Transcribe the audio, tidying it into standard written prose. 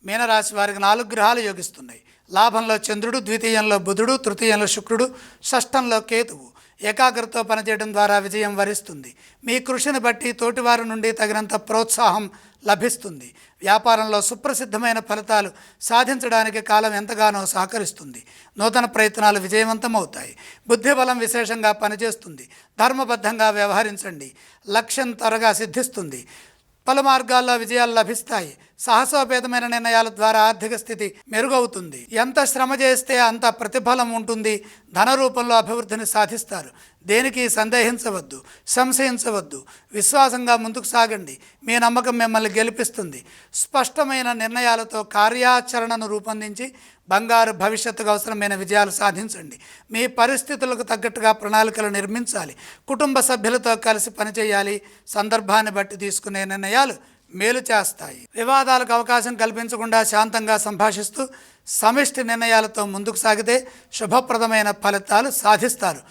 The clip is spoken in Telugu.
మీనరాశి వారికి 4 గ్రహాలు యోగిస్తున్నాయి. లాభంలో చంద్రుడు, ద్వితీయంలో బుధుడు, తృతీయంలో శుక్రుడు, షష్టంలో కేతువు. ఏకాగ్రతతో పనిచేయడం ద్వారా విజయం వరిస్తుంది. మీ కృషిని బట్టి తోటివారి నుండి తగినంత ప్రోత్సాహం లభిస్తుంది. వ్యాపారంలో సుప్రసిద్ధమైన ఫలితాలు సాధించడానికి కాలం ఎంతగానో సహకరిస్తుంది. నూతన ప్రయత్నాలు విజయవంతమవుతాయి. బుద్ధిబలం విశేషంగా పనిచేస్తుంది. ధర్మబద్ధంగా వ్యవహరించండి. లక్ష్యం త్వరగా సిద్ధిస్తుంది. పలు మార్గాల్లో విజయాలు లభిస్తాయి. సాహసోపేతమైన నిర్ణయాల ద్వారా ఆర్థిక స్థితి మెరుగవుతుంది. ఎంత శ్రమ చేస్తే అంత ప్రతిఫలం ఉంటుంది. ధన రూపంలో అభివృద్ధిని సాధిస్తారు. దేనికి సందేహించవద్దు, సంశయించవద్దు. విశ్వాసంగా ముందుకు సాగండి. మీ నమ్మకం మిమ్మల్ని గెలిపిస్తుంది. స్పష్టమైన నిర్ణయాలతో కార్యాచరణను రూపొందించి బంగారు భవిష్యత్తుకు అవసరమైన విజయాలు సాధించండి. మీ పరిస్థితులకు తగ్గట్టుగా ప్రణాళికలు నిర్మించాలి. కుటుంబ సభ్యులతో కలిసి పనిచేయాలి. సందర్భాన్ని బట్టి తీసుకునే నిర్ణయాలు మేలు చేస్తాయి. వివాదాలకు అవకాశం కల్పించకుండా శాంతంగా సంభాషిస్తూ సమిష్టి నిర్ణయాలతో ముందుకు సాగితే శుభప్రదమైన ఫలితాలు సాధిస్తారు.